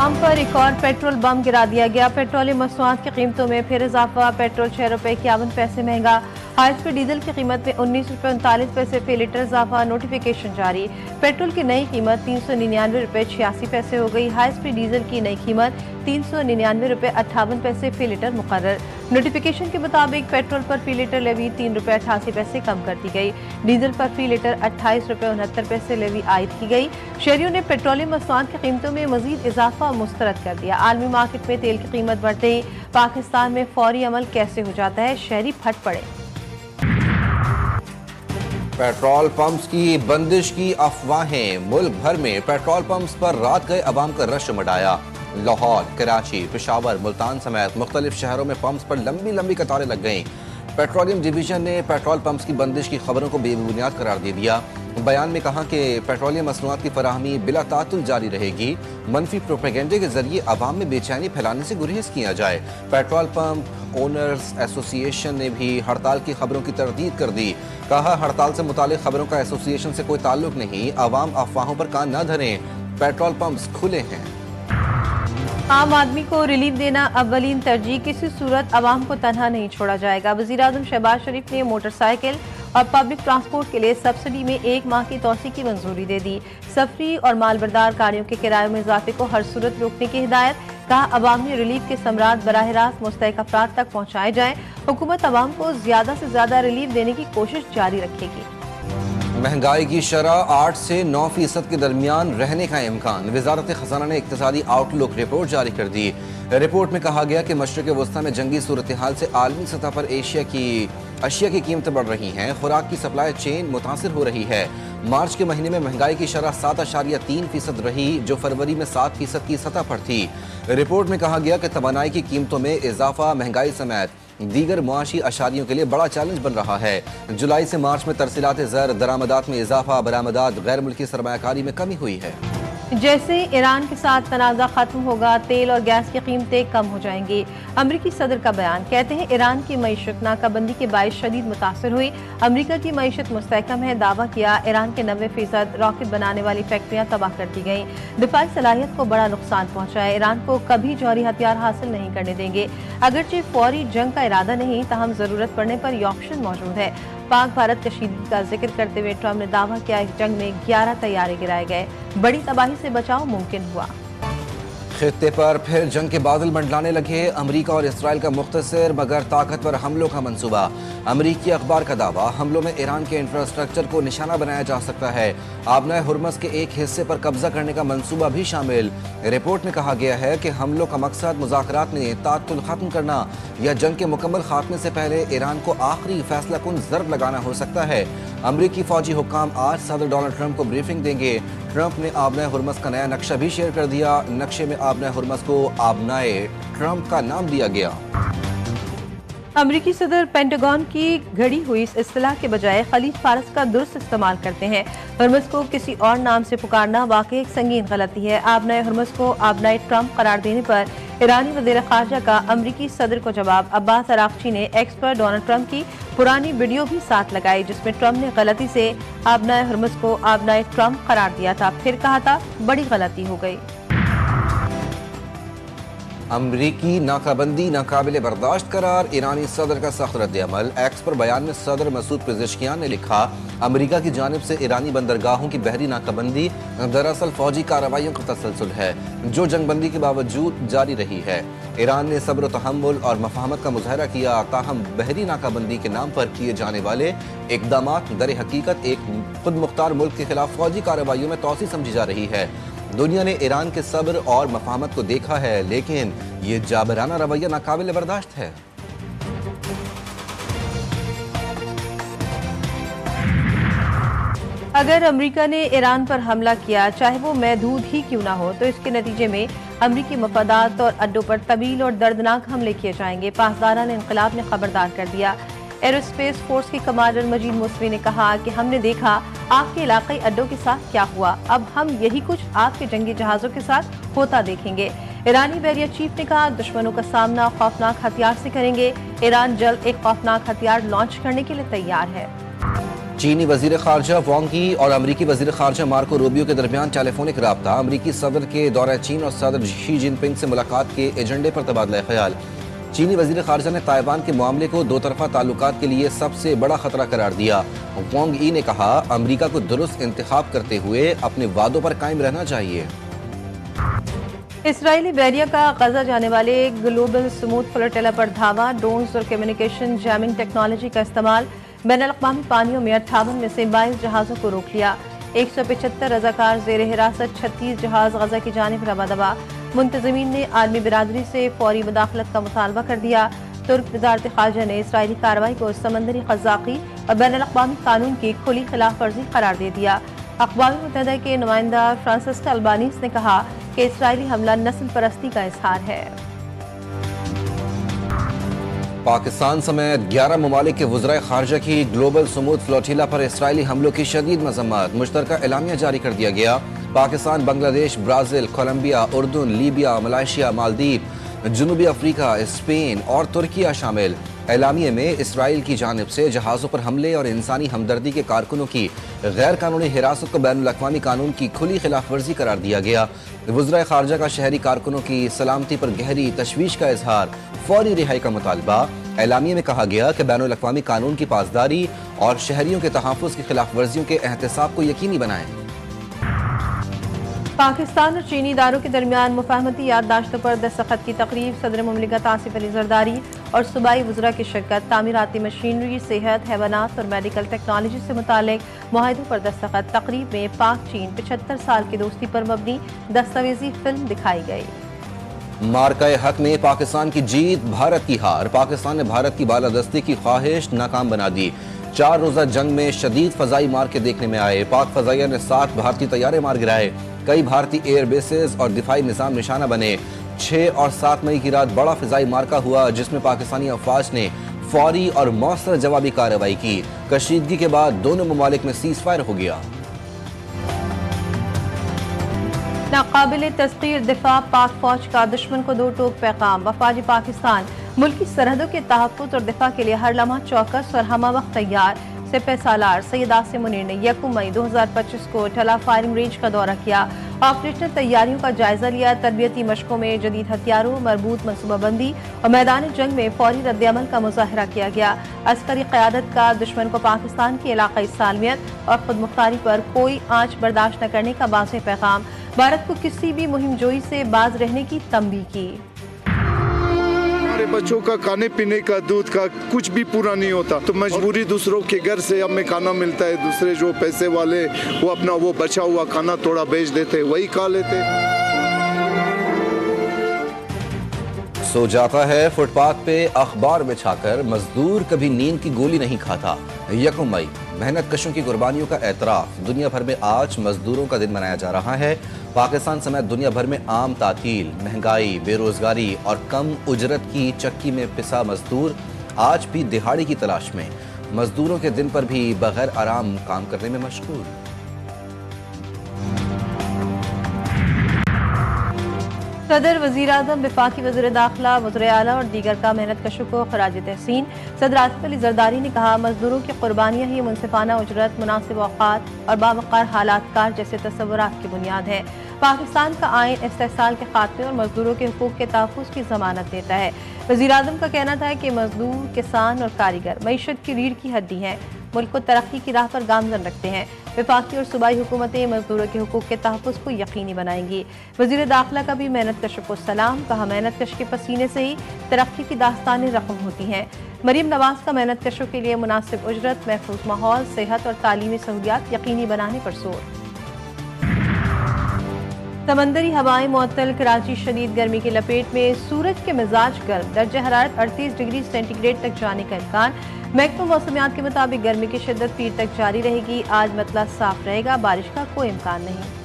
हम पर एक और पेट्रोल बम गिरा दिया गया। पेट्रोलियम मसनूआत की कीमतों में फिर इजाफा। पेट्रोल 6 रुपये 51 पैसे महंगा। हाई स्पीड डीजल की कीमत में 19 रुपये 39 पैसे फी लीटर इजाफा। नोटिफिकेशन जारी। पेट्रोल की नई कीमत 399 रुपये 86 पैसे हो गई। हाई स्पीड डीजल की नई कीमत 399 रुपये 58 पैसे फी लीटर मुकर्रर। नोटिफिकेशन के मुताबिक पेट्रोल पर फी लीटर लेवी 3 रुपये 88 पैसे कम कर दी गई। डीजल पर फी लीटर 28 रुपये 69 पैसे लेवी आयद की गई। शहरियों ने पेट्रोलियम मसनूआत की कीमतों में मजीद इजाफा मुस्तरद कर दिया। आलमी मार्केट में तेल की कीमत बढ़ते ही पाकिस्तान में फौरी अमल कैसे हो जाता है, शहरी फट पड़े। पेट्रोल पंप्स की बंदिश की अफवाहें। मुल्क भर में पेट्रोल पंप्स पर रात गए अवाम का रश मचाया। लाहौर, कराची, पेशावर, मुल्तान समेत मुख्तलिफ शहरों में पंप्स पर लंबी लंबी कतारें लग गईं। पेट्रोलियम डिवीजन ने पेट्रोल पंप्स की बंदिश की खबरों को बेबुनियाद करार दे दिया। बयान में कहा कि पेट्रोलियम मसनूआत की फराहमी बिला तातुल जारी रहेगी। मनफी प्रोपेगेंडे के जरिए अवाम में बेचैनी फैलाने से गुरेज किया जाए। पेट्रोल पंप ओनर्स एसोसिएशन ने भी हड़ताल की खबरों की तरदीद कर दी। कहा, हड़ताल से मुतालिक खबरों का एसोसिएशन से कोई ताल्लुक नहीं। अवाम अफवाहों पर कान न धरें, पेट्रोल पंप्स खुले हैं। आम आदमी को रिलीफ देना अव्वलीन तरजीह। किसी सूरत अवाम को तनहा नहीं छोड़ा जाएगा। वज़ीर-ए-आज़म शहबाज शरीफ ने मोटरसाइकिल और पब्लिक ट्रांसपोर्ट के लिए सब्सिडी में 1 माह की तौसी की मंजूरी दे दी। सफरी और मालबरदार गाड़ियों के किराए में इजाफे को हर सूरत रोकने की हिदायत। कहा, अवामी रिलीफ के समरात बराह रास्त मुस्तहिक अफराद तक पहुँचाए जाएँ। हुकूमत अवाम को ज्यादा से ज्यादा रिलीफ देने की कोशिश जारी रखेगी। महंगाई की शरह 8 से 9% के दरमियान रहने का इम्कान। वजारत खजाना ने इक्तिसादी आउटलुक रिपोर्ट जारी कर दी। रिपोर्ट में कहा गया कि मशरक़ वस्ता में जंगी सूरत हाल से आलमी सतह पर अशिया की कीमतें बढ़ रही हैं। खुराक की सप्लाई चेन मुतासिर हो रही है। मार्च के महीने में महंगाई की शरह 7.3% रही, जो फरवरी में 7% की सतह पर थी। रिपोर्ट में कहा गया कि तवानाई की कीमतों में इजाफा महंगाई समेत दीगर मुआशी अशारियों के लिए बड़ा चैलेंज बन रहा है। जुलाई से मार्च में तरसीलात ज़र, दरामदात में इजाफा, बरामदात, गैर मुल्की सरमायाकारी में कमी हुई है। जैसे ईरान के साथ तनाज़ा खत्म होगा, तेल और गैस की कीमतें कम हो जाएंगी। अमरीकी सदर का बयान। कहते हैं, ईरान की मईशत नाकाबंदी के बायस शदीद मुतासर हुई। अमरीका की मईशत मुस्तहकम है। दावा किया, ईरान के 90% रॉकेट बनाने वाली फैक्ट्रियां तबाह कर दी गईं। दिफाई सलाहियत को बड़ा नुकसान पहुंचा है। ईरान को कभी जौहरी हथियार हासिल नहीं करने देंगे। अगरचे फौरी जंग का इरादा नहीं, ताहम जरूरत पड़ने पर ये ऑप्शन मौजूद है। पाक भारत कशीदगी का जिक्र करते हुए ट्रंप ने दावा किया, इस जंग में 11 तैयारे गिराए गए। बड़ी तबाही से बचाव मुमकिन हुआ। खित्ते पर फिर जंग के बादल मंडलाने लगे। अमरीका और इसराइल का मुख्तसर मगर ताकतवर हमलों का मंसूबा। अमरीकी अखबार का दावा, हमलों में ईरान के इंफ्रास्ट्रक्चर को निशाना बनाया जा सकता है। आबनाए हुर्मस के एक हिस्से पर कब्जा करने का मंसूबा भी शामिल। रिपोर्ट में कहा गया है कि हमलों का मकसद मुज़ाकरात में तातुल खत्म करना या जंग के मुकम्मल खात्मे से पहले ईरान को आखिरी फैसला कुन ज़र्ब लगाना हो सकता है। अमरीकी फौजी हुक्काम आज सदर डोनाल्ड ट्रंप को ब्रीफिंग देंगे। ट्रंप ने आबनाए हुर्मस का नया नक्शा भी शेयर कर दिया। नक्शे में आबनाए हुर्मस को आबनाए ट्रंप का नाम दिया गया। अमरीकी सदर पेंटागन की घड़ी हुई इस इस्तिलाह के बजाय खलीज फारस का दुरुस्त इस्तेमाल करते हैं। हुर्मस को किसी और नाम से पुकारना वाकई एक संगीन गलती है। आबनाए हुर्मस को आबनाए ट्रंप करार देने पर ईरानी वज़ीर ख़ारजा का अमरीकी सदर को जवाब। अब्बास अराग़ची ने एक्स पर डोनाल्ड ट्रंप की पुरानी वीडियो भी साथ लगाई, जिसमें ट्रंप ने गलती से आबनाए हुर्मस को आबनाए ट्रंप करार दिया था, फिर कहा था बड़ी गलती हो गई। अमरीकी नाकाबंदी नाकाबिले बर्दाश्त करार। ईरानी सदर का सख्त रद्द-ए-अमल। एक्स पर बयान में सदर मसूद पेज़ेश्कियान ने लिखा, अमरीका की जानिब से ईरानी बंदरगाहों की बहरी नाकाबंदी दरअसल फौजी कार्रवाइयों का तसलसल है, जो जंगबंदी के बावजूद जारी रही है। ईरान ने सब्र, तहम्मुल और मफाहमत का मुजाहरा किया, ताहम बहरी नाकाबंदी के नाम पर किए जाने वाले इक़दामात दर हकीकत एक खुद मुख्तार मुल्क के खिलाफ फौजी कार्रवाइयों में तोसी समझी जा रही है। दुनिया ने ईरान के सब्र और मफाहमत को देखा है, लेकिन ये जाबराना रवैया नाकाबिल बर्दाश्त है। अगर अमेरिका ने ईरान पर हमला किया, चाहे वो महदूद ही क्यों ना हो, तो इसके नतीजे में अमरीकी मफादात और अड्डों पर तवील और दर्दनाक हमले किए जाएंगे। पासदारान इंक़िलाब ने खबरदार कर दिया। एरोस्पेस फोर्स के कमांडर मजीद मुसवी ने कहा कि हमने देखा आपके इलाकाई अड्डों के साथ क्या हुआ, अब हम यही कुछ आपके जंगी जहाजों के साथ होता देखेंगे। ईरानी बैरियर चीफ ने कहा, दुश्मनों का सामना खौफनाक हथियार से करेंगे। ईरान जल्द एक खौफनाक हथियार लॉन्च करने के लिए तैयार है। چینی وزیر خارجہ وانگ ای اور امریکی وزیر خارجہ مارکو روبیو کے درمیان ٹیلی فونک رابطہ، امریکی صدر کے دورہ چین اور صدر شی جن پنگ سے ملاقات کے ایجنڈے پر تبادلہ خیال۔ چینی وزیر خارجہ نے تائیوان کے معاملے کو دو طرفہ تعلقات کے لیے سب سے بڑا خطرہ قرار دیا۔ وانگ ای نے کہا امریکہ کو درست انتخاب کرتے ہوئے اپنے وعدوں پر قائم رہنا چاہیے۔ اسرائیلی بحریہ کا غزہ جانے والے گلوبل سموتھ فلوٹیلا پر دھاوا، ڈرونز اور کمیونیکیشن جیمنگ ٹیکنالوجی کا استعمال، بین الاقوامی پانیوں میں 58 میں سے 22 جہازوں کو روک لیا۔ 175 رضاکار زیر حراست، 36 جہاز غزہ کی جانب رواں۔ منتظمین نے عالمی برادری سے فوری مداخلت کا مطالبہ کر دیا۔ ترک وزارت خارجہ نے اسرائیلی کارروائی کو سمندری قزاقی اور بین الاقوامی قانون کی کھلی خلاف ورزی قرار دے دیا۔ اقوام متحدہ کے نمائندہ فرانسسکا البانیز نے کہا کہ اسرائیلی حملہ نسل پرستی کا اظہار ہے۔ پاکستان سمیت 11 ممالک کے وزرائے خارجہ کی گلوبل سموتھ فلوٹیلا پر اسرائیلی حملوں کی شدید مذمت، مشترکہ اعلامیہ جاری کر دیا گیا۔ پاکستان، بنگلہ دیش، برازیل، کولمبیا، اردن، لیبیا، ملائیشیا، مالدیپ، جنوبی افریقہ، اسپین اور ترکیہ شامل۔ اعلامیے میں اسرائیل کی جانب سے جہازوں پر حملے اور انسانی ہمدردی کے کارکنوں کی غیر قانونی حراست کو بین الاقوامی قانون کی کھلی خلاف ورزی قرار دیا گیا۔ وزرائے خارجہ کا شہری کارکنوں کی سلامتی پر گہری تشویش کا اظہار، فوری رہائی کا مطالبہ۔ اعلامیے میں کہا گیا کہ بین الاقوامی قانون کی پاسداری اور شہریوں کے تحفظ کی خلاف ورزیوں کے احتساب کو یقینی بنائیں۔ پاکستان اور چینی اداروں کے درمیان مفاہمتی یادداشتوں پر دستخط کی تقریب، صدر مملکت آصف علی زرداری اور صوبائی وزراء کی شرکت۔ تعمیراتی مشینری، صحت، حیوانات اور میڈیکل ٹیکنالوجی سے متعلق معاہدوں پر دستخط۔ تقریب میں پاک چین 75 سال کی دوستی پر مبنی دستاویزی فلم دکھائی گئی۔ مارکہ حق میں پاکستان کی جیت، بھارت کی ہار۔ پاکستان نے بھارت کی بالادستی کی خواہش ناکام بنا دی۔ 4 روزہ جنگ میں شدید فضائی مارکے دیکھنے میں آئے۔ پاک فضائیہ نے 7 بھارتی طیارے مار گرائے۔ کئی بھارتی ایئر بیسز اور دفاعی نظام نشانہ بنے۔ 6 اور 7 مئی کی رات بڑا فضائی مارکہ ہوا جس میں پاکستانی افواج نے فوری اور مؤثر جوابی کارروائی کی۔ کشیدگی کے بعد دونوں ممالک میں سیز فائر ہو گیا۔ ناقابل تذکیر دفاع پاک فوج کا دشمن کو 2 ٹوک پیغام۔ وفاج پاکستان ملکی سرحدوں کے تحفظ اور دفاع کے لیے ہر لمحہ چوکس اور ہمہ وقت تیار۔ سپہ سالار سید عاصم منیر نے 1 مئی 2025 کو ٹھلا فائرنگ رینج کا دورہ کیا، آپریشنل تیاریوں کا جائزہ لیا۔ تربیتی مشقوں میں جدید ہتھیاروں، مربوط منصوبہ بندی اور میدان جنگ میں فوری رد عمل کا مظاہرہ کیا گیا۔ عسکری قیادت کا دشمن کو پاکستان کی علاقائی سالمیت اور خود مختاری پر کوئی آنچ برداشت نہ کرنے کا واضح پیغام۔ بھارت کو کسی بھی مہم جوئی سے باز رہنے کی تنبیہ کی۔ ہمارے بچوں کا کھانے پینے کا، دودھ کا کچھ بھی پورا نہیں ہوتا، تو مجبوری دوسروں کے گھر سے ہمیں کھانا ملتا ہے۔ دوسرے جو پیسے والے وہ اپنا وہ بچا ہوا کھانا تھوڑا بیچ دیتے، وہی کھا لیتے۔ سو جاتا ہے فٹ پاتھ پہ اخبار بچھا کر، مزدور کبھی نیند کی گولی نہیں کھاتا۔ 1 مئی محنت کشوں کی قربانیوں کا اعتراف۔ دنیا بھر میں آج مزدوروں کا دن منایا جا رہا ہے۔ پاکستان سمیت دنیا بھر میں عام تعطیل، مہنگائی، بے روزگاری اور کم اجرت کی چکی میں پسا مزدور آج بھی دہاڑی کی تلاش میں، مزدوروں کے دن پر بھی بغیر آرام کام کرنے میں مشغول۔ صدر، وزیر اعظم، وفاقی وزیر داخلہ، وزراء اعلیٰ اور دیگر کا محنت کشوں کو خراج تحسین۔ صدر آصف علی زرداری نے کہا مزدوروں کی قربانیاں ہی منصفانہ اجرت، مناسب اوقات اور باوقار حالات کار جیسے تصورات کی بنیاد ہے۔ پاکستان کا آئین استحصال کے خاتمے اور مزدوروں کے حقوق کے تحفظ کی ضمانت دیتا ہے۔ وزیر اعظم کا کہنا تھا کہ مزدور، کسان اور کاریگر معیشت کی ریڑھ کی ہڈی ہیں، ملک کو ترقی کی راہ پر گامزن رکھتے ہیں۔ وفاقی اور صوبائی حکومتیں مزدوروں کے حقوق کے تحفظ کو یقینی بنائیں گی۔ وزیر داخلہ کا بھی محنت کشوں کو سلام، کہا محنت کش کے پسینے سے ہی ترقی کی داستانیں رقم ہوتی ہیں۔ مریم نواز کا محنت کشوں کے لیے مناسب اجرت، محفوظ ماحول، صحت اور تعلیمی سہولیات یقینی بنانے پر زور۔ سمندری ہوائیں معطل، کراچی شدید گرمی کی لپیٹ میں، سورج کے مزاج گرم، درجہ حرارت 38 ڈگری سینٹی گریڈ تک جانے کا امکان۔ محکمہ موسمیات کے مطابق گرمی کی شدت پیر تک جاری رہے گی۔ آج مطلع صاف رہے گا، بارش کا کوئی امکان نہیں۔